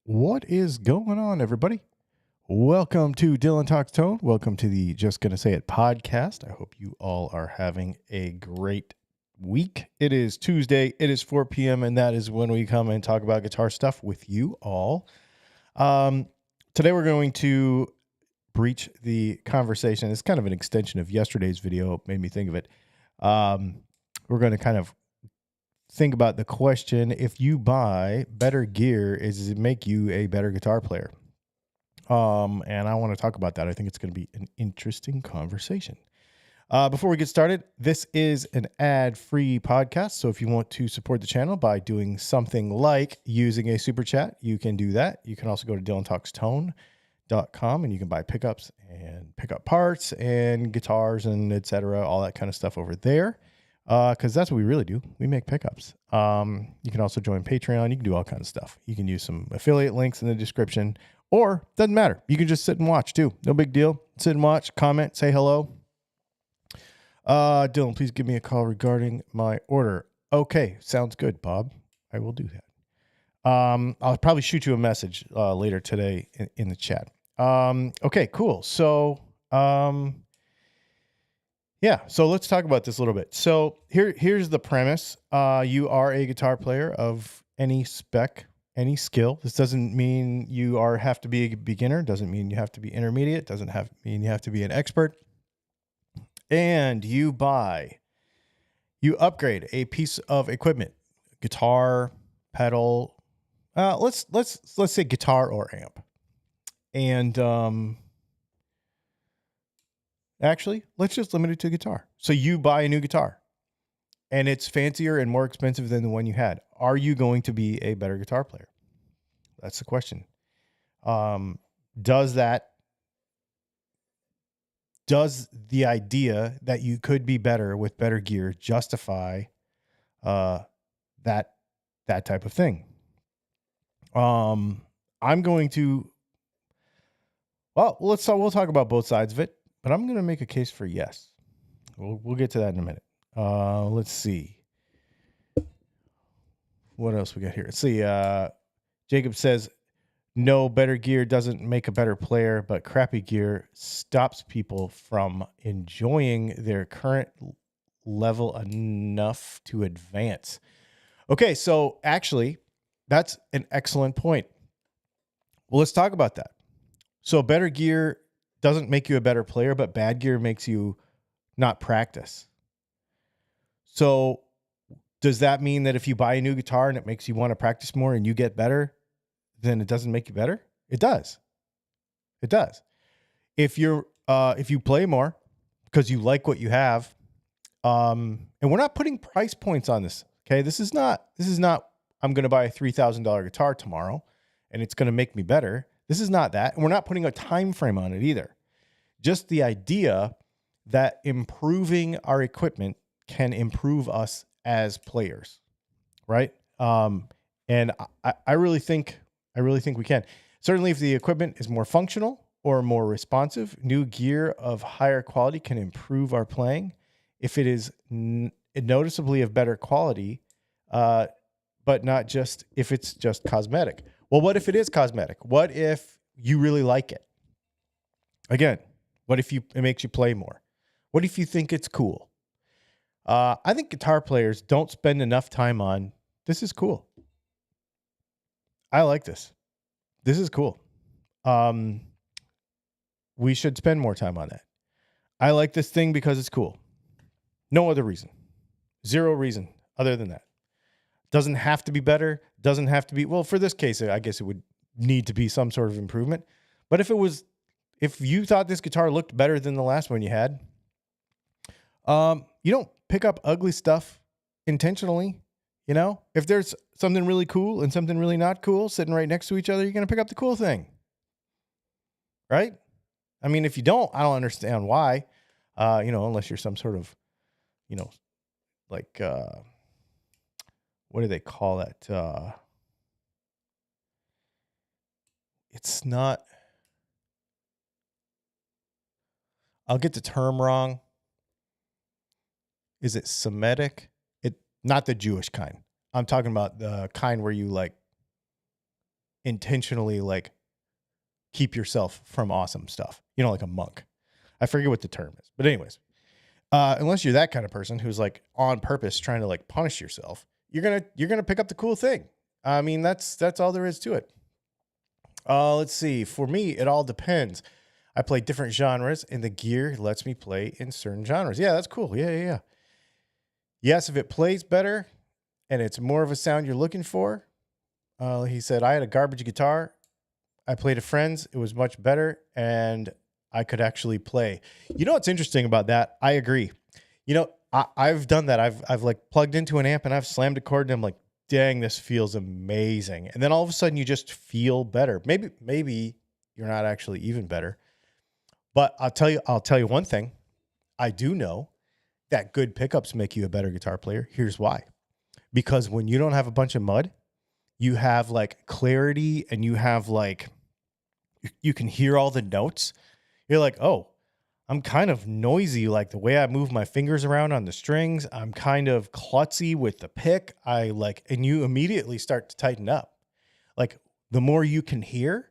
What is going on, everybody? Welcome to Dylan Talks Tone. Welcome to the Just Gonna Say It podcast. I hope you all are having a great week. It is Tuesday. It is 4 p.m. and that is when we come and talk about guitar stuff with you all. Today we're going to breach the conversation. It's kind of an extension of yesterday's video. It made me think of it. We're going to kind of think about the question, if you buy better gear, does it make you a better guitar player? And I want to talk about that. I think it's going to be an interesting conversation. Before we get started, this is an ad-free podcast. So if you want to support the channel by doing something like using a super chat, you can do that. You can also go to DylanTalksTone.com and you can buy pickups and pick up parts and guitars and etc. All that kind of stuff over there. Because that's what we really do. We make pickups. You can also join Patreon. You can do all kinds of stuff. You can use some affiliate links in the description, or doesn't matter. You can just sit and watch too. No big deal. Sit and watch, comment, say hello. Dylan, please give me a call regarding my order. Okay, sounds good, Bob. I will do that. I'll probably shoot you a message later today in the chat. Okay, cool. So, yeah, so let's talk about this a little bit. So here's the premise. You are a guitar player of any spec, any skill. This doesn't mean you have to be a beginner. Doesn't mean you have to be intermediate. Doesn't mean you have to be an expert. And you upgrade a piece of equipment, guitar, pedal. Let's say guitar or amp. And actually, let's just limit it to guitar. So you buy a new guitar and it's fancier and more expensive than the one you had. Are you going to be a better guitar player? That's the question. Does the idea that you could be better with better gear justify that type of thing? We'll talk about both sides of it. But I'm going to make a case for yes. We'll get to that in a minute. Let's see. What else we got here? Let's see. Jacob says, no, better gear doesn't make a better player, but crappy gear stops people from enjoying their current level enough to advance. Okay, so actually, that's an excellent point. Well, let's talk about that. So better gear doesn't make you a better player, but bad gear makes you not practice. So does that mean that if you buy a new guitar and it makes you want to practice more and you get better, then it doesn't make you better? It does. It does. If you play more because you like what you have, and we're not putting price points on this. Okay. This is not, I'm going to buy a $3,000 guitar tomorrow and it's going to make me better. This is not that. And we're not putting a time frame on it either. Just the idea that improving our equipment can improve us as players, right? And I really think we can. Certainly, if the equipment is more functional or more responsive, new gear of higher quality can improve our playing. If it is noticeably of better quality, but not just if it's just cosmetic. Well, what if it is cosmetic? What if you really like it? Again, what if it makes you play more? What if you think it's cool? I think guitar players don't spend enough time on, this is cool. I like this. This is cool. We should spend more time on that. I like this thing because it's cool. No other reason. Zero reason other than that. Doesn't have to be better. Doesn't have to be, well, for this case, I guess it would need to be some sort of improvement. But if you thought this guitar looked better than the last one you had, you don't pick up ugly stuff intentionally. You know, if there's something really cool and something really not cool sitting right next to each other, you're going to pick up the cool thing. Right? I mean, if you don't, I don't understand why, unless you're some sort of, like, what do they call that? It's not, I'll get the term wrong. Is it Semitic? Not the Jewish kind. I'm talking about the kind where you like intentionally like keep yourself from awesome stuff. You know, like a monk. I forget what the term is, but anyways, unless you're that kind of person who's like on purpose trying to like punish yourself, you're gonna pick up the cool thing. I mean, that's all there is to it. Let's see. For me, it all depends. I play different genres, and the gear lets me play in certain genres. Yeah, that's cool. Yeah. Yes, if it plays better and it's more of a sound you're looking for. He said, I had a garbage guitar. I played at friends. It was much better, and I could actually play. You know what's interesting about that? I agree. You know, I've done that. I've like plugged into an amp and I've slammed a chord, and I'm like, dang, this feels amazing. And then all of a sudden, you just feel better. Maybe you're not actually even better. But I'll tell you one thing. I do know that good pickups make you a better guitar player. Here's why. Because when you don't have a bunch of mud, you have like clarity, and you have like, you can hear all the notes. You're like, oh, I'm kind of noisy. Like the way I move my fingers around on the strings, I'm kind of klutzy with the pick. And you immediately start to tighten up. Like the more you can hear,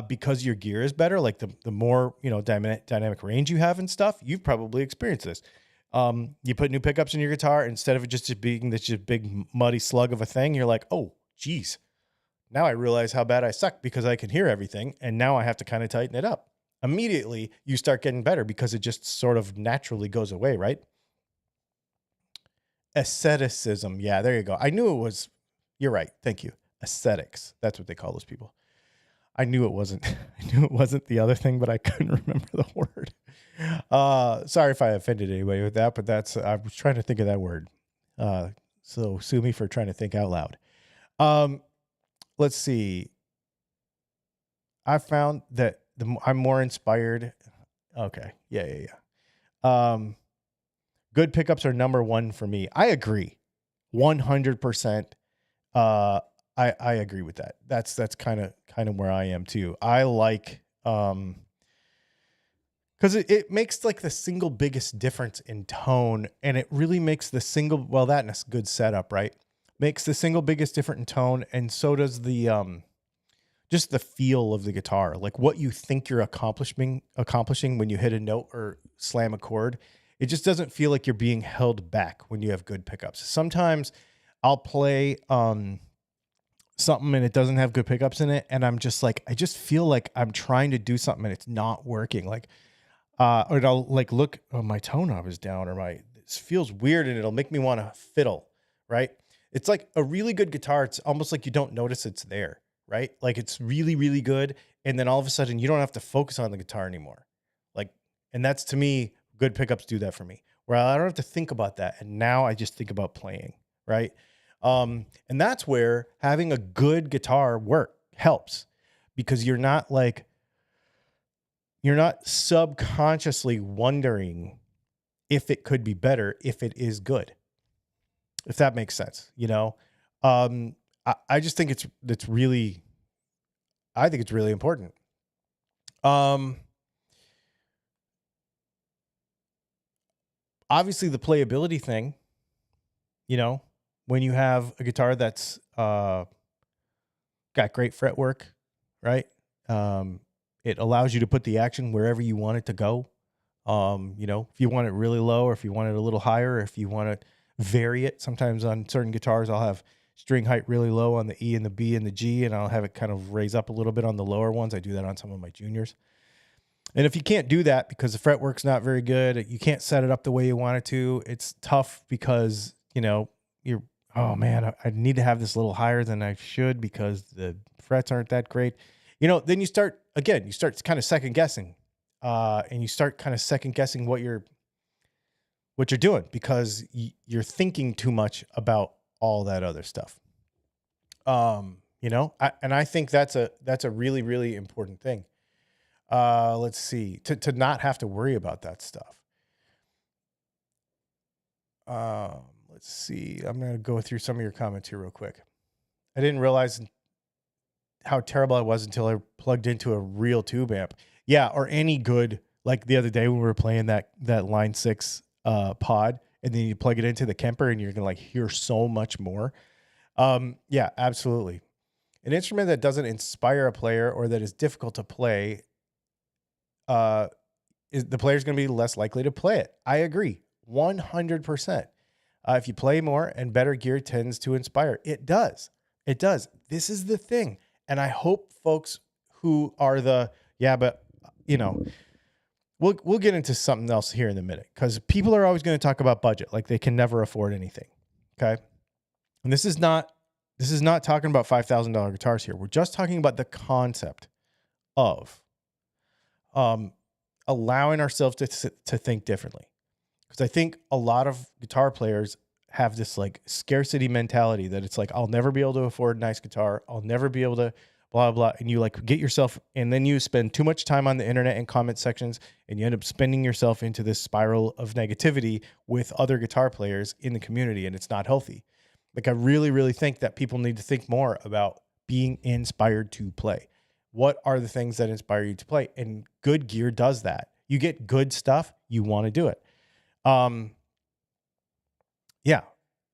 because your gear is better, like the more, dynamic range you have and stuff, you've probably experienced this. You put new pickups in your guitar, instead of it just being this just big muddy slug of a thing, you're like, oh, geez, now I realize how bad I suck because I can hear everything. And now I have to kind of tighten it up. Immediately you start getting better because it just sort of naturally goes away, right? Asceticism. Yeah, there you go. I knew it was, you're right. Thank you. Ascetics. That's what they call those people. I knew it wasn't the other thing, but I couldn't remember the word. Sorry if I offended anybody with that, but I was trying to think of that word. So sue me for trying to think out loud. Let's see. I found that I'm more inspired. Okay. Yeah. Good pickups are number one for me. I agree. 100%. I agree with that. That's kind of where I am too. I like, because it makes like the single biggest difference in tone, and it really makes that and a good setup, right? Makes the single biggest difference in tone, and so does the just the feel of the guitar, like what you think you're accomplishing when you hit a note or slam a chord. It just doesn't feel like you're being held back when you have good pickups. Sometimes I'll play something and it doesn't have good pickups in it, and I'm just like, I just feel like I'm trying to do something and it's not working. Like, or I'll like look, oh, my tone knob is down, or this feels weird, and it'll make me want to fiddle, right? It's like a really good guitar. It's almost like you don't notice it's there, right? Like it's really, really good. And then all of a sudden you don't have to focus on the guitar anymore. Like, and that's, to me, good pickups do that for me, where I don't have to think about that. And now I just think about playing, right? And that's where having a good guitar helps, because you're not subconsciously wondering if it could be better, if it is good, if that makes sense, I just think I think it's really important. Obviously the playability thing, when you have a guitar that's got great fretwork, right? It allows you to put the action wherever you want it to go. If you want it really low, or if you want it a little higher, or if you want to vary it. Sometimes on certain guitars, I'll have string height really low on the E and the B and the G, and I'll have it kind of raise up a little bit on the lower ones. I do that on some of my juniors. And if you can't do that because the fretwork's not very good, you can't set it up the way you want it to, it's tough because, you're, oh man, I need to have this a little higher than I should because the frets aren't that great. Then you start kind of second guessing, and you start kind of second guessing what you're doing, because you're thinking too much about all that other stuff. And I think that's a really, really important thing. Let's see, to not have to worry about that stuff. Let's see. I'm going to go through some of your comments here real quick. I didn't realize how terrible I was until I plugged into a real tube amp. Yeah. Or any good, like the other day when we were playing that Line 6 pod, and then you plug it into the Kemper and you're going to like hear so much more. Yeah, absolutely. An instrument that doesn't inspire a player or that is difficult to play, the player's going to be less likely to play it. I agree, 100%. If you play more and better gear tends to inspire, it does. It does. This is the thing, and I hope folks who are but we'll get into something else here in a minute, because people are always going to talk about budget like they can never afford anything. Okay, and this is not talking about $5,000 guitars here. We're just talking about the concept of allowing ourselves to think differently. Because I think a lot of guitar players have this like scarcity mentality that it's like, I'll never be able to afford a nice guitar. I'll never be able to blah, blah. And you like get yourself, and then you spend too much time on the internet and comment sections, and you end up spending yourself into this spiral of negativity with other guitar players in the community. And it's not healthy. Like, I really, really think that people need to think more about being inspired to play. What are the things that inspire you to play? And good gear does that. You get good stuff, you want to do it.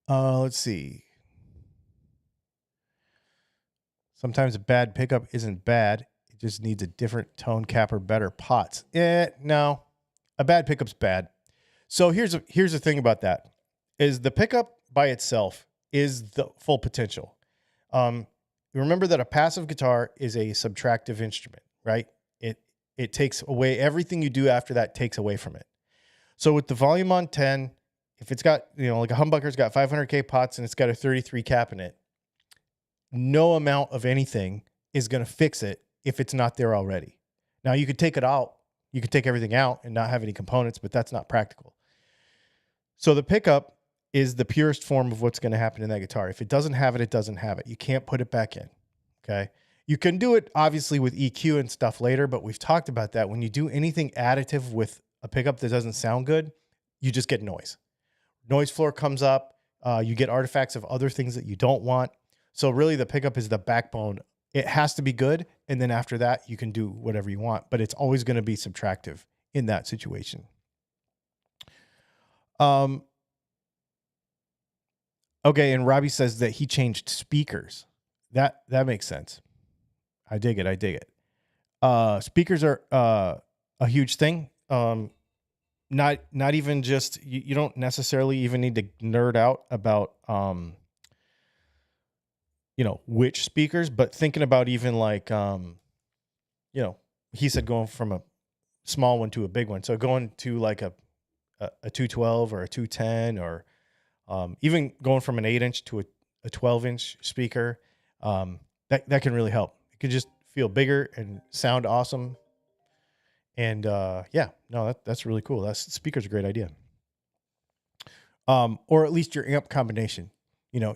Let's see. Sometimes a bad pickup isn't bad. It just needs a different tone cap or better pots. No, a bad pickup's bad. So here's the thing about that is the pickup by itself is the full potential. Remember that a passive guitar is a subtractive instrument, right? It takes away everything you do after that, takes away from it. So with the volume on 10, if it's got, like a humbucker's got 500K pots and it's got a 33 cap in it, no amount of anything is going to fix it if it's not there already. Now you could take it out. You could take everything out and not have any components, but that's not practical. So the pickup is the purest form of what's going to happen in that guitar. If it doesn't have it, it doesn't have it. You can't put it back in. Okay. You can do it obviously with EQ and stuff later, but we've talked about that. When you do anything additive with a pickup that doesn't sound good, you just get noise. Noise floor comes up. You get artifacts of other things that you don't want. So really the pickup is the backbone. It has to be good. And then after that, you can do whatever you want, but it's always going to be subtractive in that situation. Okay. And Robbie says that he changed speakers. That makes sense. I dig it. Speakers are a huge thing. Not even just, you don't necessarily even need to nerd out about, which speakers, but thinking about even like, he said going from a small one to a big one. So going to like a 212 or a 210, or even going from an 8-inch to a 12-inch speaker, that can really help. It can just feel bigger and sound awesome. And that's really cool. Speaker's a great idea. Or at least your amp combination.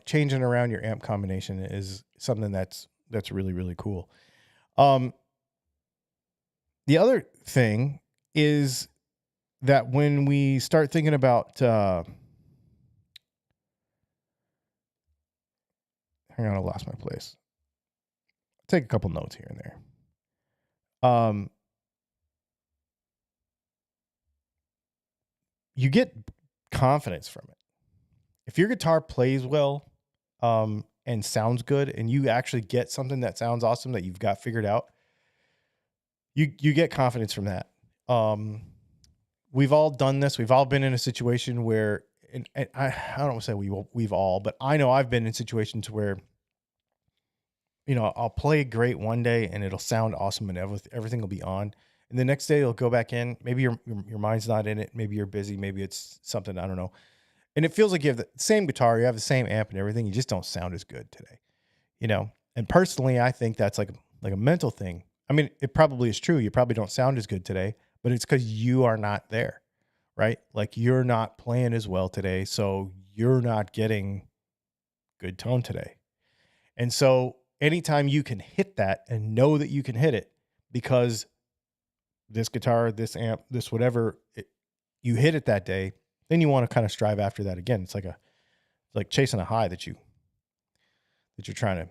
Changing around your amp combination is something that's really, really cool. The other thing is that when we start thinking about, hang on, I lost my place. I'll take a couple notes here and there. You get confidence from it. If your guitar plays well, and sounds good, and you actually get something that sounds awesome that you've got figured out, you get confidence from that. We've all done this. We've all been in a situation where, and I don't want to say we've all, but I know I've been in situations where, I'll play great one day and it'll sound awesome and everything will be on. And the next day you'll go back in. Maybe your mind's not in it. Maybe you're busy. Maybe it's something, I don't know. And it feels like you have the same guitar, you have the same amp and everything. You just don't sound as good today, And personally, I think that's like a mental thing. I mean, it probably is true. You probably don't sound as good today, but it's because you are not there, right? Like you're not playing as well today. So you're not getting good tone today. And so anytime you can hit that and know that you can hit it because this guitar, this amp, this whatever, you hit it that day, then you want to kind of strive after that again. It's like chasing a high that you're trying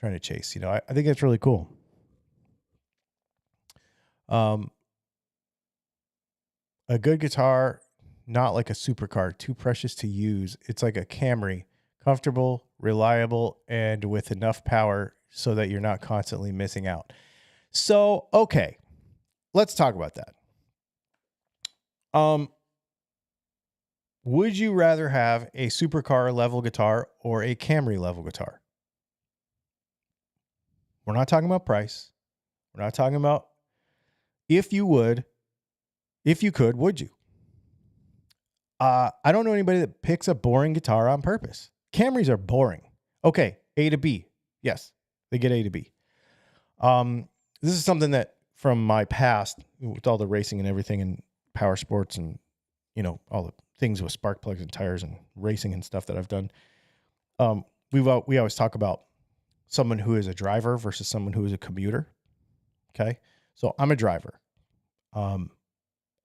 to chase. I think that's really cool. A good guitar, not like a supercar, too precious to use. It's like a Camry, comfortable, reliable, and with enough power so that you're not constantly missing out. So, okay, let's talk about that. Would you rather have a supercar level guitar or a Camry level guitar? We're not talking about price. We're not talking about if you could, would you? I don't know anybody that picks a boring guitar on purpose. Camrys are boring. Okay, A to B. Yes, they get A to B. This is something that from my past with all the racing and everything and power sports and, all the things with spark plugs and tires and racing and stuff that I've done. We always talk about someone who is a driver versus someone who is a commuter. Okay. So I'm a driver. I'm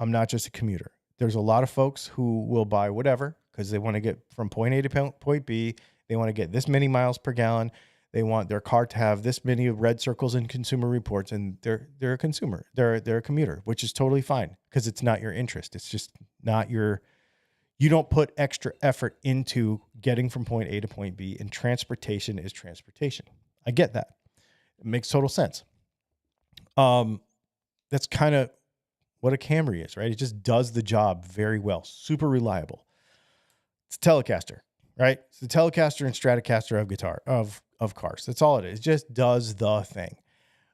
not just a commuter. There's a lot of folks who will buy whatever because they want to get from point A to point B. They want to get this many miles per gallon. They want their car to have this many red circles in Consumer Reports, and they're a consumer. They're a commuter, which is totally fine because it's not your interest. It's just not your. You don't put extra effort into getting from point A to point B, and transportation is transportation. I get that. It makes total sense. That's kind of what a Camry is, right? It just does the job very well. Super reliable. It's a Telecaster, right? It's the Telecaster and Stratocaster of cars. That's all it is. It just does the thing.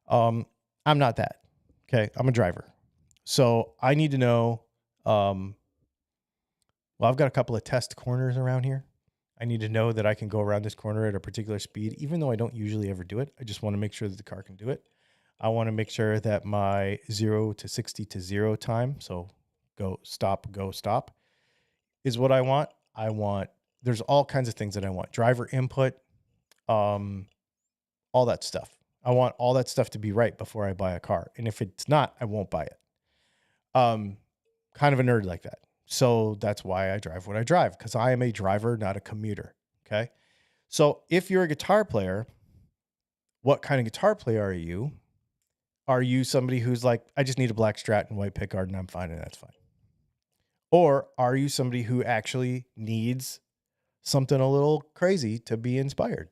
I'm not that. Okay. I'm a driver. So I need to know, well, I've got a couple of test corners around here. I need to know that I can go around this corner at a particular speed, even though I don't usually ever do it. I just want to make sure that the car can do it. I want to make sure that my 0 to 60 to 0 time, so go, stop, is what I want. There's all kinds of things that I want. Driver input, all that stuff. I want all that stuff to be right before I buy a car. And if it's not, I won't buy it. Kind of a nerd like that. So that's why I drive what I drive, because I am a driver, not a commuter. Okay. So if you're a guitar player, what kind of guitar player are you? Are you somebody who's like, I just need a black Strat and white pickguard and I'm fine and that's fine? Or are you somebody who actually needs something a little crazy to be inspired?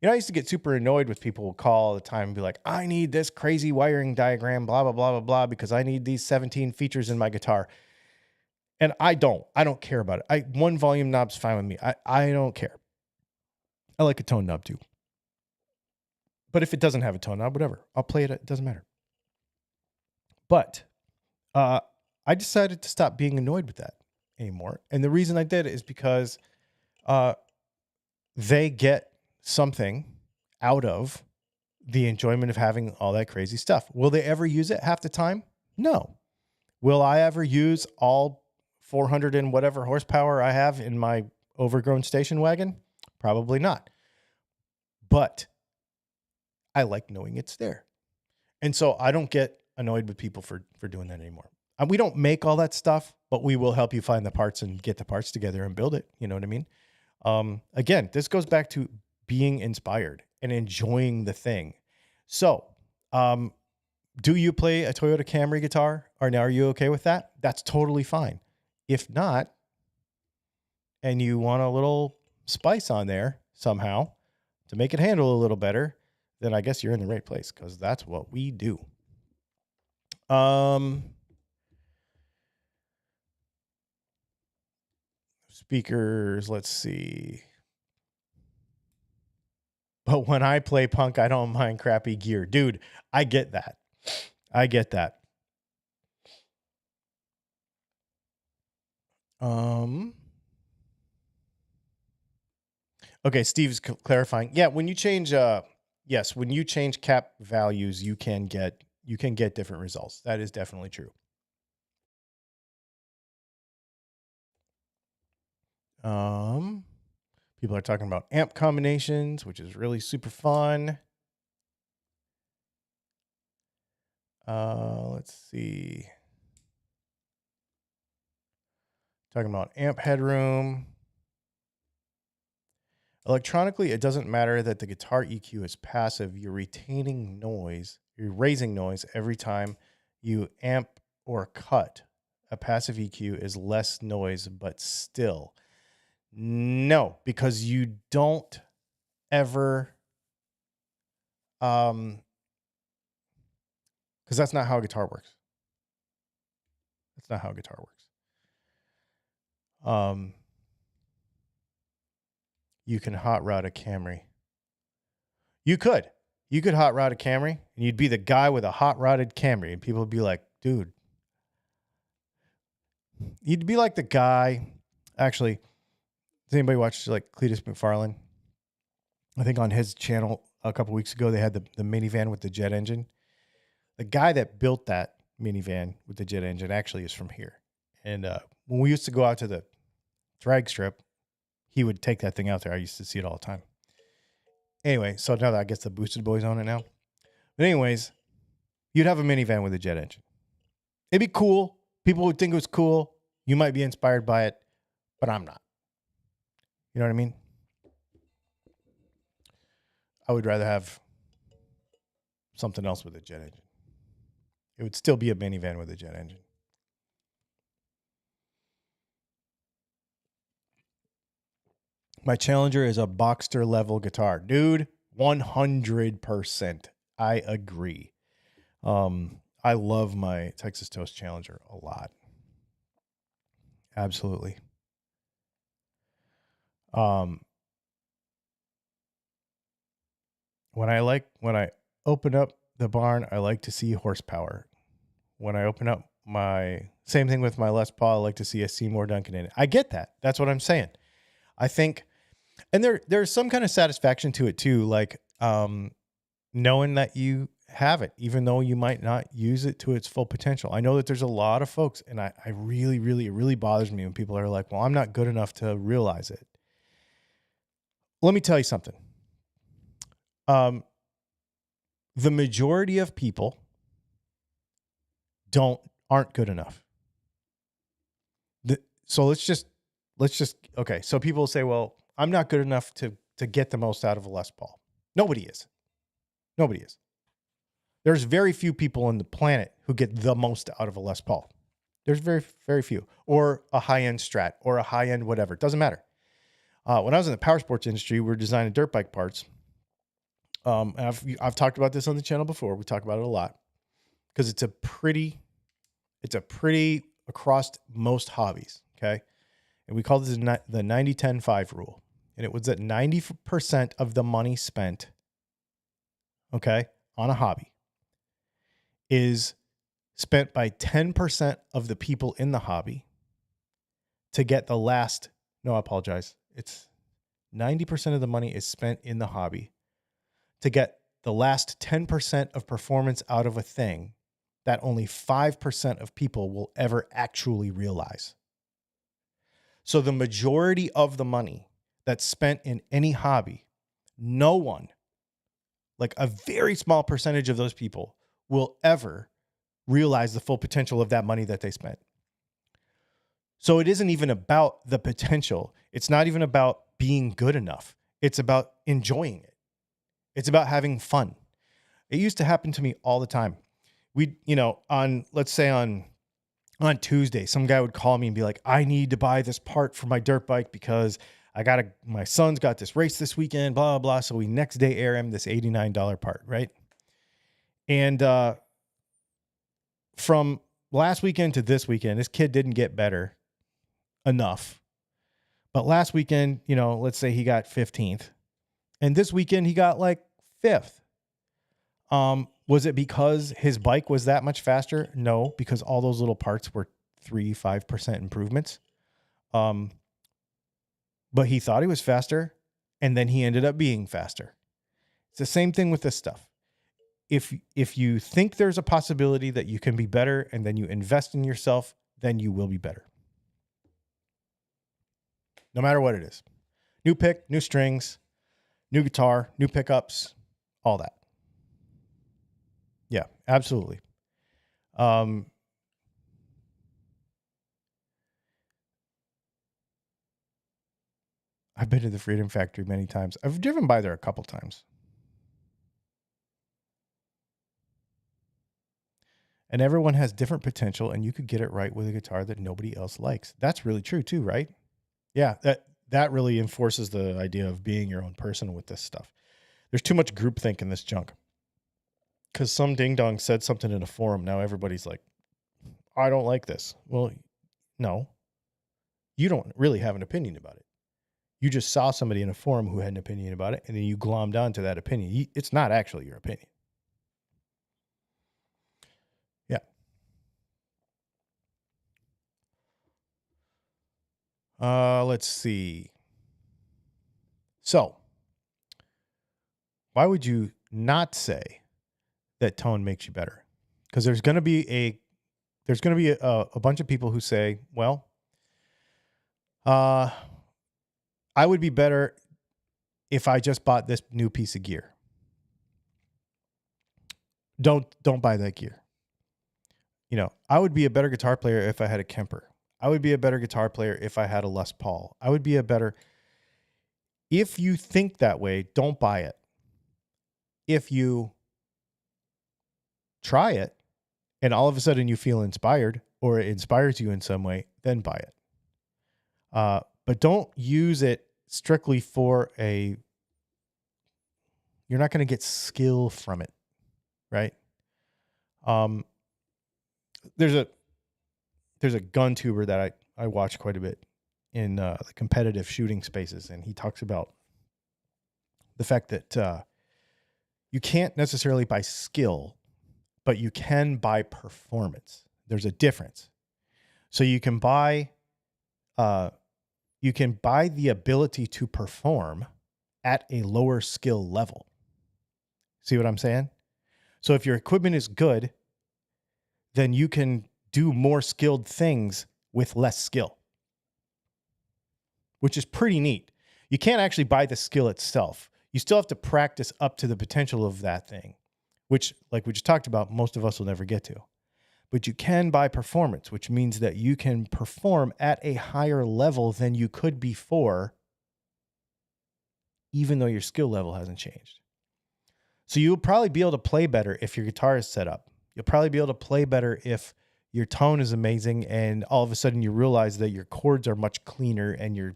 I used to get super annoyed with people who call all the time and be like, I need this crazy wiring diagram, blah, blah, blah, blah, blah, because I need these 17 features in my guitar. And I don't care about it. One volume knob's fine with me. I don't care. I like a tone knob too. But if it doesn't have a tone knob, whatever, I'll play it. It doesn't matter. But I decided to stop being annoyed with that anymore. And the reason I did is because they get something out of the enjoyment of having all that crazy stuff. Will they ever use it half the time? No. Will I ever use all 400 and whatever horsepower I have in my overgrown station wagon? Probably not. But I like knowing it's there. And so I don't get annoyed with people for doing that anymore. We don't make all that stuff, but we will help you find the parts and get the parts together and build it. You know what I mean? Again, this goes back to being inspired and enjoying the thing. So, do you play a Toyota Camry guitar? Or now are you okay with that? That's totally fine. If not, and you want a little spice on there somehow to make it handle a little better, then I guess you're in the right place, because that's what we do. Speakers, let's see. But when I play punk, I don't mind crappy gear. Dude, I get that. Okay, Steve's clarifying. Yeah, when you change when you change cap values, you can get different results. That is definitely true. People are talking about amp combinations, which is really super fun. Let's see. Talking about amp headroom. Electronically, it doesn't matter that the guitar EQ is passive. You're retaining noise. You're raising noise every time you amp or cut. A passive EQ is less noise, but still. No, because you don't ever Because that's not how a guitar works. That's not how a guitar works. You can hot rod a Camry. You could hot rod a Camry, and you'd be the guy with a hot rodded Camry, and people would be like, dude. You'd be like the guy. Actually, does anybody watch like Cletus McFarlane? I think on his channel a couple weeks ago, they had the minivan with the jet engine. The guy that built that minivan with the jet engine actually is from here. And when we used to go out to the drag strip, he would take that thing out there. I used to see it all the time. Anyway, so now that I guess the Boosted Boys own it now. But anyways, you'd have a minivan with a jet engine. It'd be cool. People would think it was cool. You might be inspired by it, but I'm not. You know what I mean? I would rather have something else with a jet engine. It would still be a minivan with a jet engine. My Challenger is a Boxster level guitar. Dude, 100%. I agree. I love my Texas Toast Challenger a lot. Absolutely. When I open up the barn, I like to see horsepower. When I open up same thing with my Les Paul, I like to see a Seymour Duncan in it. I get that. That's what I'm saying. I think, and there's some kind of satisfaction to it too, like knowing that you have it, even though you might not use it to its full potential. I know that there's a lot of folks, and it really bothers me when people are like, well, I'm not good enough to realize it. Let me tell you something. The majority of people aren't good enough. So let's just okay. So people say, well, I'm not good enough to get the most out of a Les Paul. Nobody is. There's very few people on the planet who get the most out of a Les Paul. There's very, very few. Or a high-end Strat or a high-end whatever. It doesn't matter. When I was in the power sports industry, we were designing dirt bike parts. I've talked about this on the channel before. We talk about it a lot because it's a pretty across most hobbies. Okay. And we call this the 90-10-5 rule. And it was that 90% of the money spent, okay, on a hobby is spent by 10% of the people in the hobby to get the last, no, I apologize. It's 90% of the money is spent in the hobby to get the last 10% of performance out of a thing that only 5% of people will ever actually realize. So the majority of the money that's spent in any hobby, no one, like a very small percentage of those people, will ever realize the full potential of that money that they spent. So it isn't even about the potential. It's not even about being good enough. It's about enjoying it. It's about having fun. It used to happen to me all the time. Let's say on Tuesday, some guy would call me and be like, I need to buy this part for my dirt bike because my son's got this race this weekend, blah, blah, blah. So we next day air him this $89 part, right? And from last weekend to this weekend, this kid didn't get better enough. But last weekend, let's say he got 15th. And this weekend he got like 5th. Was it because his bike was that much faster? No, because all those little parts were 3-5% improvements. But he thought he was faster, and then he ended up being faster. It's the same thing with this stuff. If you think there's a possibility that you can be better and then you invest in yourself, then you will be better. No matter what it is. New pick, new strings, new guitar, new pickups, all that. Yeah, absolutely. I've been to the Freedom Factory many times. I've driven by there a couple times. And everyone has different potential, and you could get it right with a guitar that nobody else likes. That's really true too, right? Yeah, that really enforces the idea of being your own person with this stuff. There's too much groupthink in this junk. because some ding dong said something in a forum. Now everybody's like, I don't like this. Well, no, you don't really have an opinion about it. You just saw somebody in a forum who had an opinion about it, and then you glommed onto that opinion. It's not actually your opinion. Yeah. Let's see. So, why would you not say that tone makes you better? Because there's going to be a bunch of people who say, well, I would be better if I just bought this new piece of gear. Don't buy that gear. You know, I would be a better guitar player if I had a Kemper. I would be a better guitar player if I had a Les Paul. I would be a better. If you think that way, don't buy it. If you try it and all of a sudden you feel inspired or it inspires you in some way, then buy it. But don't use it strictly for you're not going to get skill from it, right? There's a gun tuber that I watch quite a bit in the competitive shooting spaces, and he talks about the fact that you can't necessarily buy skill, but you can buy performance. There's a difference. So you can buy the ability to perform at a lower skill level. See what I'm saying? So if your equipment is good, then you can do more skilled things with less skill, which is pretty neat. You can't actually buy the skill itself. You still have to practice up to the potential of that thing, which, like we just talked about, most of us will never get to. But you can buy performance, which means that you can perform at a higher level than you could before, even though your skill level hasn't changed. So you'll probably be able to play better if your guitar is set up. You'll probably be able to play better if your tone is amazing and all of a sudden you realize that your chords are much cleaner and your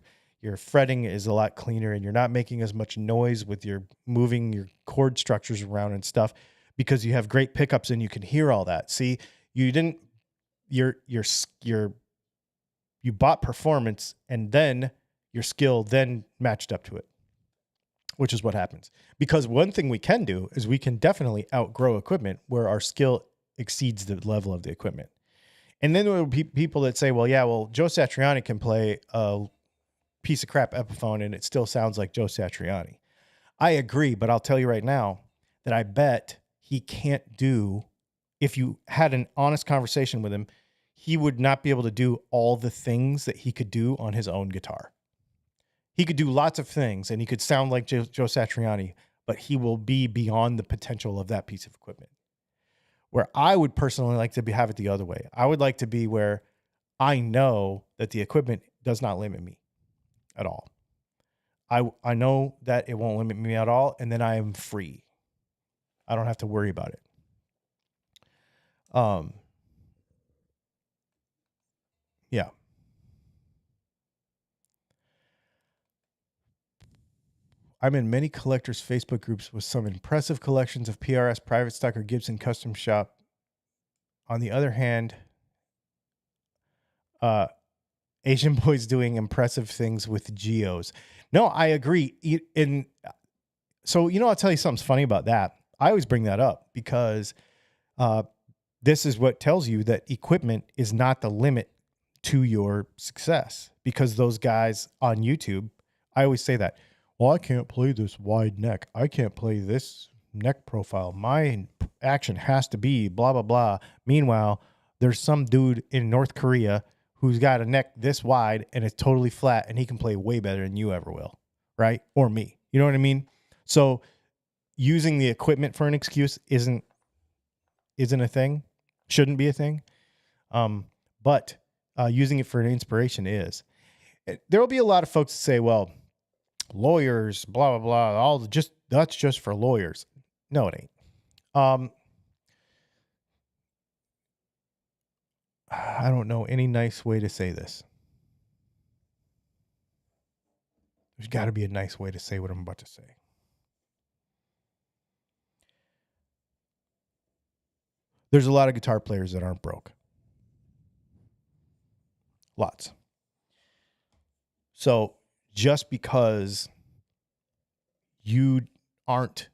fretting is a lot cleaner and you're not making as much noise with your moving your chord structures around and stuff because you have great pickups and you can hear all that. See, you bought performance and then your skill then matched up to it, which is what happens. Because one thing we can do is we can definitely outgrow equipment where our skill exceeds the level of the equipment. And then there will be people that say, well, Joe Satriani can play a piece of crap Epiphone and it still sounds like Joe Satriani. I agree, but I'll tell you right now that I bet he can't do, if you had an honest conversation with him, he would not be able to do all the things that he could do on his own guitar. He could do lots of things and he could sound like Joe Satriani, but he will be beyond the potential of that piece of equipment. Where I would personally like to have it the other way. I would like to be where I know that the equipment does not limit me at all. I know that it won't limit me at all, and then I am free. I don't have to worry about it. Yeah. I'm in many collectors' Facebook groups with some impressive collections of PRS, private stock, or Gibson custom shop. On the other hand, Asian boys doing impressive things with geos. No, I agree. So, I'll tell you something funny about that. I always bring that up because this is what tells you that equipment is not the limit to your success, because those guys on YouTube, I always say that, well, I can't play this wide neck. I can't play this neck profile. My action has to be blah, blah, blah. Meanwhile, there's some dude in North Korea who's got a neck this wide and it's totally flat and he can play way better than you ever will, right? Or me. You know what I mean? So using the equipment for an excuse isn't a thing, shouldn't be a thing. But using it for an inspiration is. There will be a lot of folks that say, well, lawyers, blah, blah, blah, that's just for lawyers. No, it ain't. I don't know any nice way to say this. There's got to be a nice way to say what I'm about to say. There's a lot of guitar players that aren't broke. Lots. So just because you aren't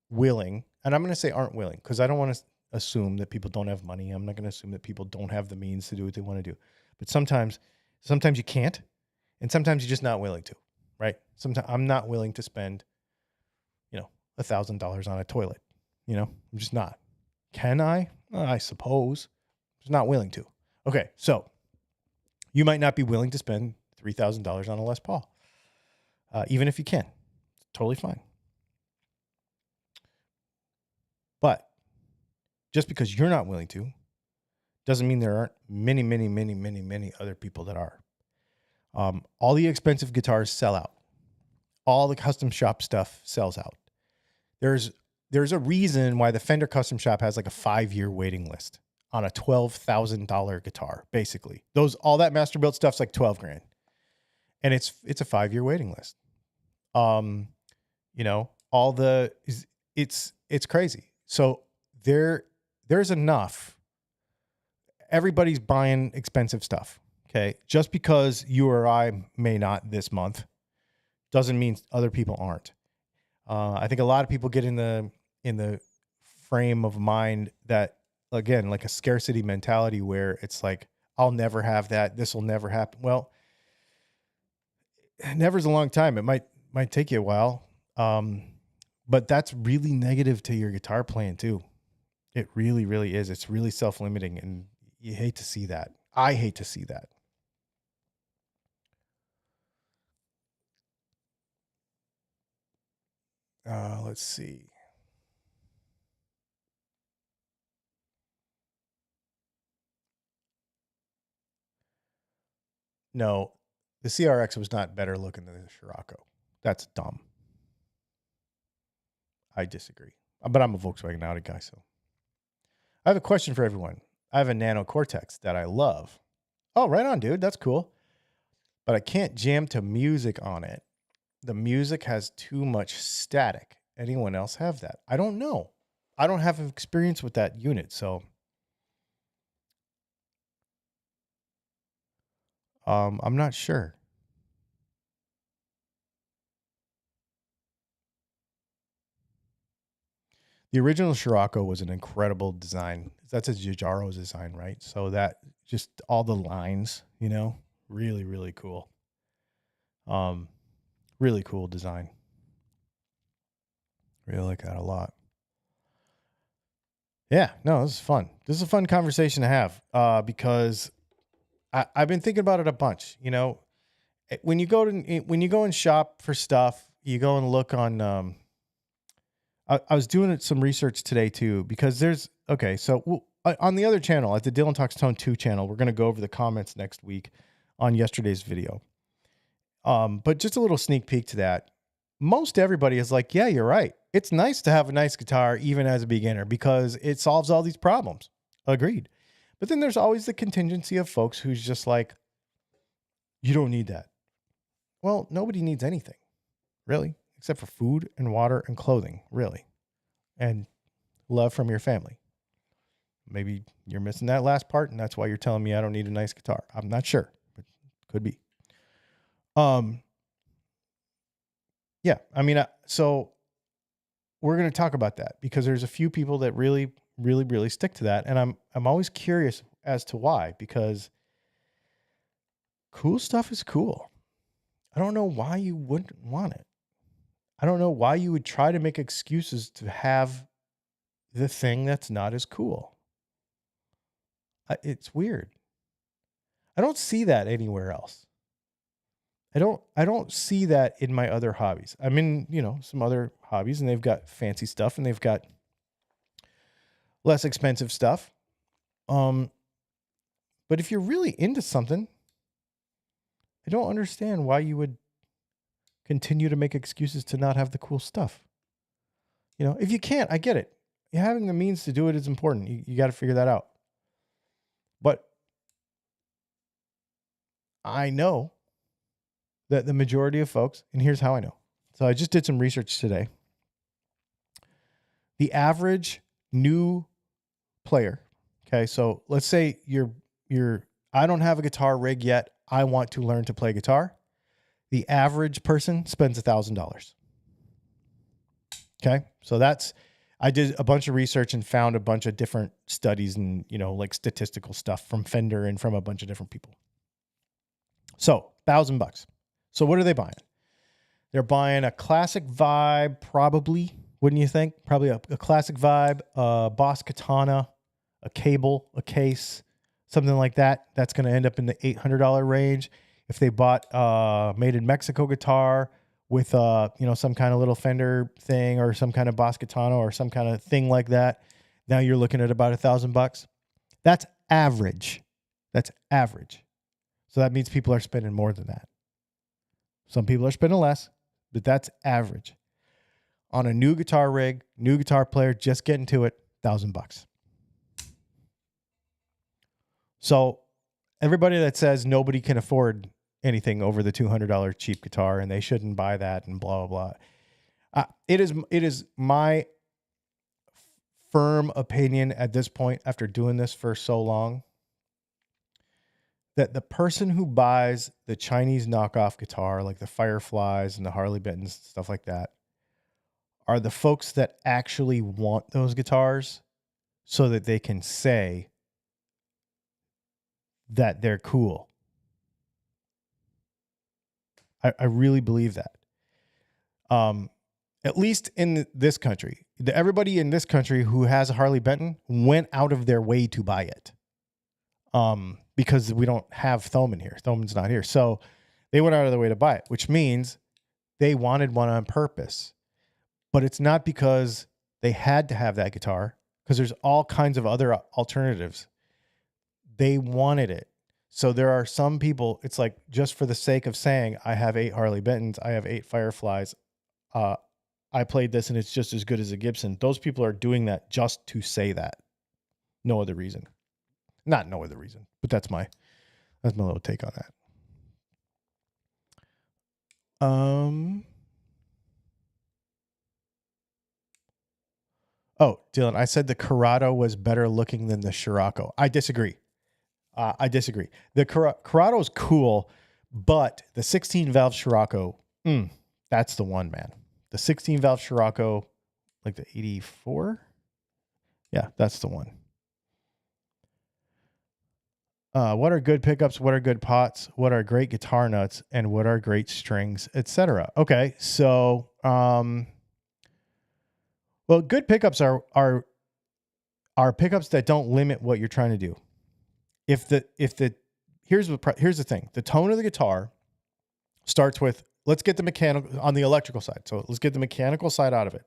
willing, and I'm going to say aren't willing because I don't want to assume that people don't have money. I'm not going to assume that people don't have the means to do what they want to do. But sometimes you can't, and sometimes you're just not willing to, right? Sometimes I'm not willing to spend, $1,000 on a toilet. I'm just not. Can I? I suppose. Just not willing to. Okay, so you might not be willing to spend $3,000 on a Les Paul, even if you can. It's totally fine. But just because you're not willing to doesn't mean there aren't many, many, many, many, many other people that are. All the expensive guitars sell out. All the custom shop stuff sells out. There's a reason why the Fender Custom Shop has like a 5-year waiting list on a $12,000 guitar. Basically, all that master built stuff's like $12,000, and it's a 5-year waiting list. It's crazy. So there's enough. Everybody's buying expensive stuff. Okay, just because you or I may not this month doesn't mean other people aren't. I think a lot of people get in the frame of mind that, again, like a scarcity mentality where it's like, I'll never have that. This will never happen. Well, never's a long time. It might take you a while. But that's really negative to your guitar playing too. It really, really is. It's really self-limiting, and you hate to see that. I hate to see that. Let's see. No, the CRX was not better looking than the Scirocco. That's dumb. I disagree. But I'm a Volkswagen Audi guy, so. I have a question for everyone. I have a Nano Cortex that I love. Oh, right on, dude. That's cool. But I can't jam to music on it. The music has too much static. Anyone else have that? I don't know. I don't have experience with that unit, so I'm not sure. The original Scirocco was an incredible design. That's a Giugiaro design, right? So that just all the lines, really, really cool. Really cool design. Really like that a lot. Yeah, no, this is fun. This is a fun conversation to have because I've been thinking about it a bunch. When you go and shop for stuff, you go and look on. I was doing some research today too because on the other channel at the Dylan Talks Tone 2 channel, we're going to go over the comments next week on yesterday's video. But just a little sneak peek to that. Most everybody is like, yeah, you're right. It's nice to have a nice guitar even as a beginner because it solves all these problems. Agreed. But then there's always the contingency of folks who's just like, you don't need that. Well, nobody needs anything, really, except for food and water and clothing, really, and love from your family. Maybe you're missing that last part, and that's why you're telling me I don't need a nice guitar. I'm not sure, but could be. Yeah, I mean, so we're going to talk about that because there's a few people that really, really, really stick to that, and I'm always curious as to why, because cool stuff is cool. I don't know why you wouldn't want it. I don't know why you would try to make excuses to have the thing that's not as cool. It's weird. I don't see that anywhere else. I don't see that in my other hobbies. I'm in, some other hobbies and they've got fancy stuff and they've got less expensive stuff. But if you're really into something, I don't understand why you would continue to make excuses to not have the cool stuff. If you can't, I get it. Having the means to do it is important. You got to figure that out. But I know that the majority of folks, and here's how I know. So I just did some research today. The average new player, okay, so let's say I don't have a guitar rig yet. I want to learn to play guitar. The average person spends $1,000. Okay. So I did a bunch of research and found a bunch of different studies and, like statistical stuff from Fender and from a bunch of different people. So $1,000. So what are they buying? They're buying a classic vibe, probably, wouldn't you think? Probably a classic vibe, a Boss Katana, a cable, a case, something like that. That's going to end up in the $800 range. If they bought made in Mexico guitar with some kind of little Fender thing or some kind of Boss Katana or some kind of thing like that, now you're looking at about $1,000. That's average. That's average. So that means people are spending more than that. Some people are spending less, but that's average. On a new guitar rig, new guitar player, just getting to it, $1,000. So everybody that says nobody can afford anything over the $200 cheap guitar and they shouldn't buy that and blah, blah, blah. It is my firm opinion at this point, after doing this for so long, that the person who buys the Chinese knockoff guitar, like the Fireflies and the Harley Benton's, stuff like that, are the folks that actually want those guitars so that they can say that they're cool. I really believe that. At least in this country, everybody in this country who has a Harley Benton went out of their way to buy it. Because we don't have Thoman here. Thoman's not here. So they went out of their way to buy it, which means they wanted one on purpose. But it's not because they had to have that guitar, because there's all kinds of other alternatives. They wanted it. So there are some people, it's like, just for the sake of saying, I have 8 Harley Bentons, I have 8 Fireflies, I played this and it's just as good as a Gibson. Those people are doing that just to say that. No other reason. Not no other reason, but that's my little take on that. Oh, Dylan, I said the Corrado was better looking than the Scirocco. I disagree. The Corrado is cool, but the 16 valve Scirocco, that's the one, man. The 16 valve Scirocco, like the 84. Yeah, that's the one. What are good pickups? What are good pots? What are great guitar nuts? And what are great strings, etc.? Okay, so well, good pickups are pickups that don't limit what you're trying to do. Here's the thing. The tone of the guitar starts with, let's get the mechanical on the electrical side. So let's get the mechanical side out of it.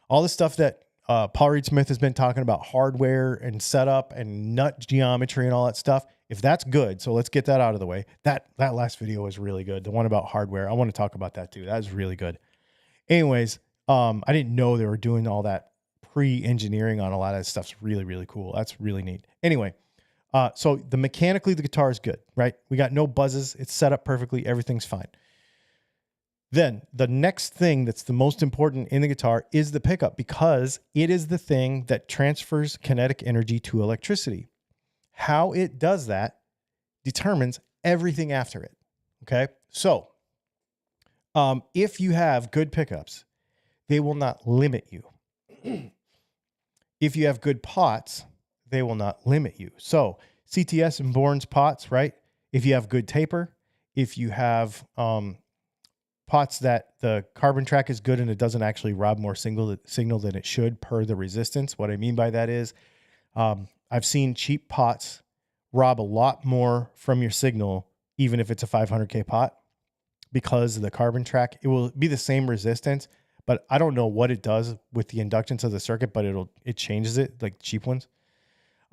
All the stuff that Paul Reed Smith has been talking about, hardware and setup and nut geometry and all that stuff. If that's good, so let's get that out of the way. That last video was really good. The one about hardware, I want to talk about that too. That was really good. Anyways, I didn't know they were doing all that pre-engineering on a lot of that stuff's really, really cool. That's really neat. Anyway, so mechanically the guitar is good, right? We got no buzzes. It's set up perfectly. Everything's fine. Then the next thing that's the most important in the guitar is the pickup, because it is the thing that transfers kinetic energy to electricity. How it does that determines everything after it. Okay. So, if you have good pickups, they will not limit you. If you have good pots, they will not limit you. So CTS and Bourne's pots, right? If you have good taper, if you have pots that the carbon track is good and it doesn't actually rob more signal than it should per the resistance. What I mean by that is I've seen cheap pots rob a lot more from your signal, even if it's a 500K pot, because the carbon track, it will be the same resistance, but I don't know what it does with the inductance of the circuit, but it changes it, like cheap ones.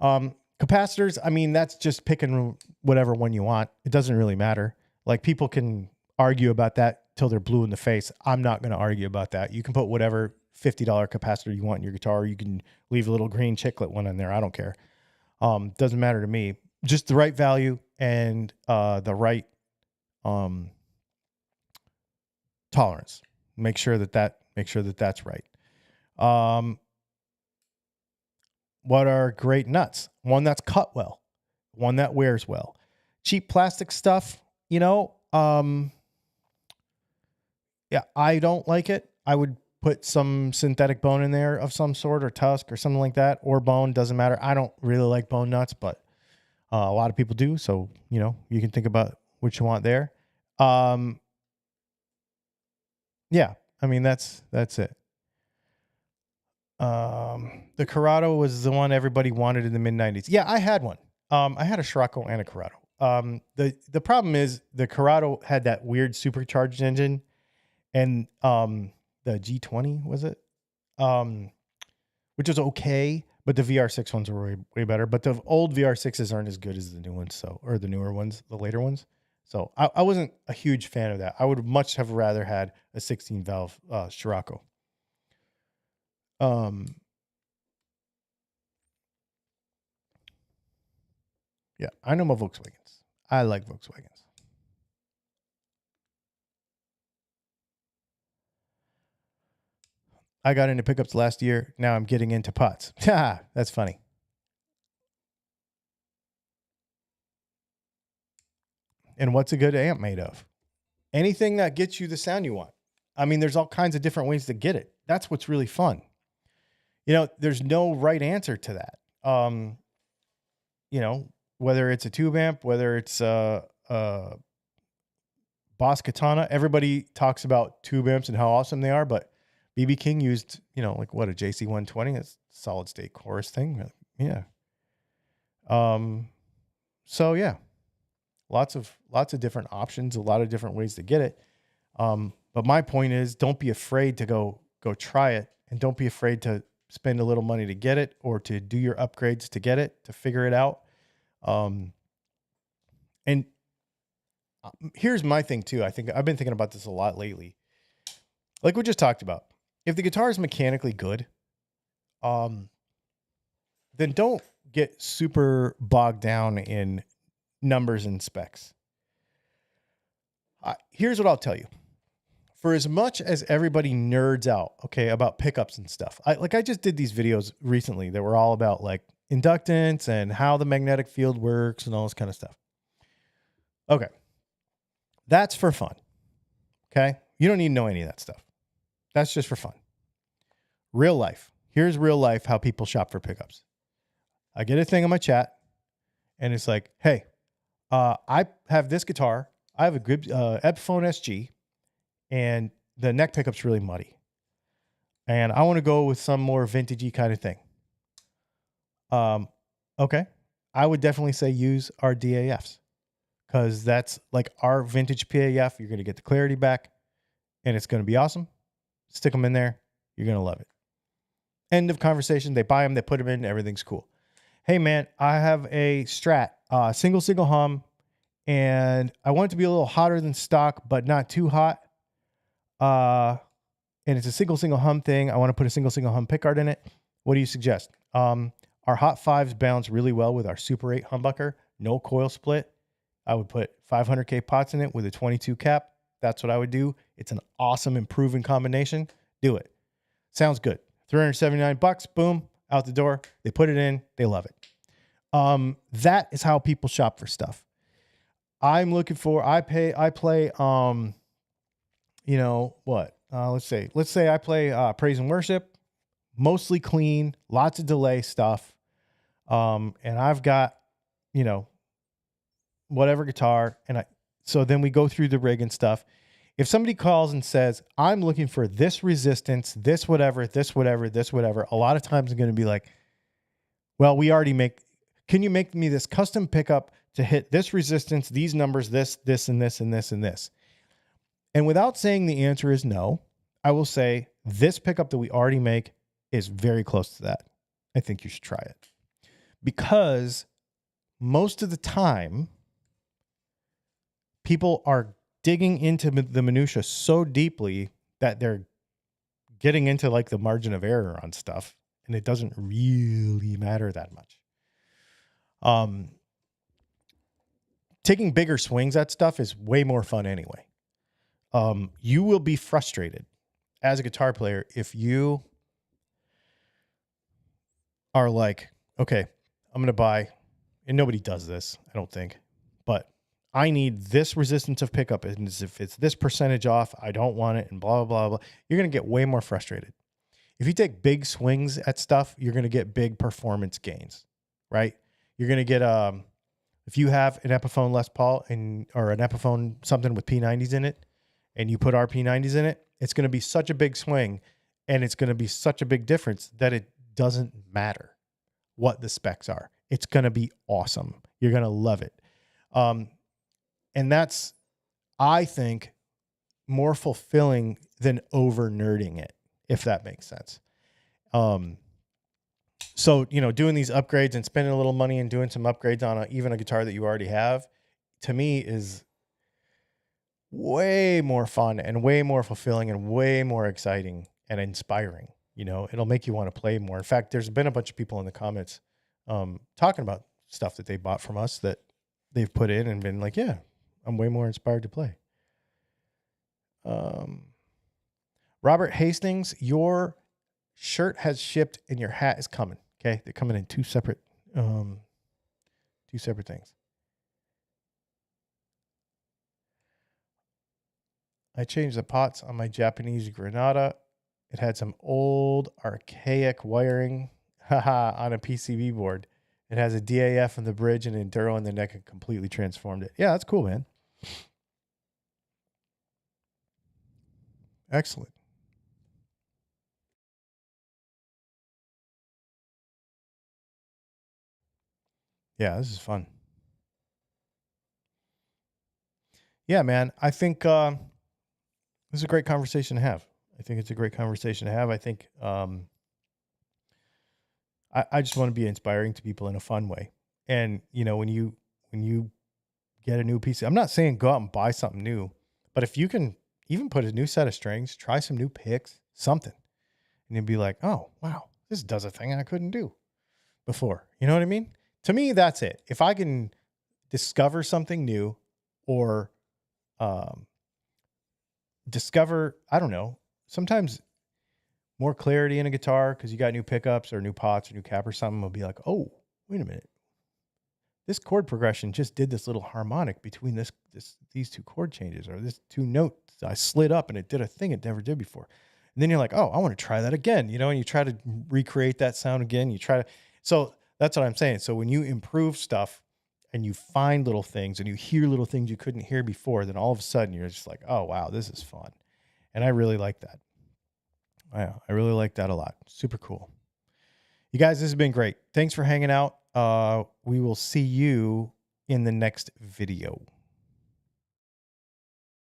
Capacitors, I mean, that's just picking whatever one you want. It doesn't really matter. Like, people can argue about that till they're blue in the face. I'm not going to argue about that. You can put whatever $50 capacitor you want in your guitar. You can leave a little green chiclet one in there. I don't care. Doesn't matter to me. Just the right value and the right tolerance. Make sure that that's right. What are great nuts? One that's cut well, one that wears well. Cheap plastic stuff, yeah, I don't like it. I would put some synthetic bone in there of some sort, or tusk or something like that, or bone, doesn't matter. I don't really like bone nuts, but a lot of people do. So, you can think about what you want there. Yeah, I mean, that's it. The Corrado was the one everybody wanted in the mid 90s. Yeah, I had one. I had a Scirocco and a Corrado. The problem is the Corrado had that weird supercharged engine, and the G20 was it, which was okay, but the VR6 ones were way better. But the old VR6s aren't as good as the new ones, or the newer ones, the later ones. So I wasn't a huge fan of that. I would much have rather had a 16 valve Scirocco. Yeah, I know my Volkswagens. I like Volkswagens. I got into pickups last year. Now I'm getting into pots. That's funny. And what's a good amp made of? Anything that gets you the sound you want. I mean, there's all kinds of different ways to get it. That's what's really fun. There's no right answer to that. Whether it's a tube amp, whether it's a Boss Katana, everybody talks about tube amps and how awesome they are, but BB King used, a JC120, it's a solid state chorus thing. Yeah. So yeah, lots of different options, a lot of different ways to get it. But my point is, don't be afraid to go try it, and don't be afraid to spend a little money to get it, or to do your upgrades to get it, to figure it out. And here's my thing too. I think I've been thinking about this a lot lately. Like we just talked about, if the guitar is mechanically good, then don't get super bogged down in numbers and specs. Here's what I'll tell you. For as much as everybody nerds out, about pickups and stuff, I just did these videos recently that were all about like inductance and how the magnetic field works and all this kind of stuff. Okay. That's for fun. Okay. You don't need to know any of that stuff. That's just for fun. Real life. Here's real life how people shop for pickups. I get a thing on my chat and it's like, hey, I have this guitar. I have a good Epiphone SG, and the neck pickup's really muddy. And I want to go with some more vintagey kind of thing. Okay. I would definitely say use our DAFs, because that's like our vintage PAF. You're going to get the clarity back, and it's going to be awesome. Stick them in there. You're going to love it. End of conversation. They buy them. They put them in. Everything's cool. Hey, man, I have a Strat, single hum, and I want it to be a little hotter than stock, but not too hot. And it's a single hum thing. I want to put a single hum pickguard in it. What do you suggest? Our Hot 5s balance really well with our Super 8 humbucker. No coil split. I would put 500K pots in it with a 22 cap. That's what I would do. It's an awesome improving combination. Do it. Sounds good. $379. Boom. Out the door. They put it in. They love it. That is how people shop for stuff. I'm looking for, I play, let's say I play praise and worship, mostly clean, lots of delay stuff. And I've got, whatever guitar. So then we go through the rig and stuff. If somebody calls and says, I'm looking for this resistance, this whatever, a lot of times I'm going to be like, well, can you make me this custom pickup to hit this resistance, these numbers, this, and this, and this, and this? And without saying the answer is no, I will say this pickup that we already make is very close to that. I think you should try it. Because most of the time, people are digging into the minutia so deeply that they're getting into like the margin of error on stuff, and it doesn't really matter that much. Taking bigger swings at stuff is way more fun anyway. You will be frustrated as a guitar player if you are like, okay, I'm going to buy, and nobody does this, I don't think, but I need this resistance of pickup. And if it's this percentage off, I don't want it, and blah, blah, blah. You're going to get way more frustrated. If you take big swings at stuff, you're going to get big performance gains, right? You're going to get, if you have an Epiphone Les Paul or an Epiphone something with P90s in it, and you put RP90s in it, it's going to be such a big swing, and it's going to be such a big difference that it doesn't matter what the specs are. It's going to be awesome. You're going to love it. And that's, I think, more fulfilling than over nerding it, if that makes sense. So, doing these upgrades and spending a little money and doing some upgrades on even a guitar that you already have, to me is way more fun and way more fulfilling and way more exciting and inspiring. It'll make you want to play more. In fact, there's been a bunch of people in the comments talking about stuff that they bought from us that they've put in and been like, yeah, I'm way more inspired to play. Robert Hastings, your shirt has shipped and your hat is coming. Okay. They're coming in two separate things. I changed the pots on my Japanese Granada. It had some old archaic wiring on a PCB board. It has a DAF in the bridge and Enduro in the neck and completely transformed it. Yeah, that's cool, man. Excellent. Yeah, this is fun. Yeah, man. I think this is a great conversation to have. I think it's a great conversation to have. I think I just want to be inspiring to people in a fun way. And when you get a new piece, I'm not saying go out and buy something new, but if you can even put a new set of strings, try some new picks, something, and you'd be like, oh wow, this does a thing I couldn't do before. You know what I mean? To me, that's it. If I can discover something new or discover, I don't know, sometimes more clarity in a guitar because you got new pickups or new pots or new cap or something, will be like, oh, wait a minute. This chord progression just did this little harmonic between these two chord changes, or this two notes I slid up and it did a thing it never did before. And then you're like, oh, I want to try that again, and you try to recreate that sound again. So that's what I'm saying. So when you improve stuff and you find little things and you hear little things you couldn't hear before, then all of a sudden you're just like, oh, wow, this is fun. And I really like that. Yeah, I really like that a lot. Super cool. You guys, this has been great. Thanks for hanging out. We will see you in the next video.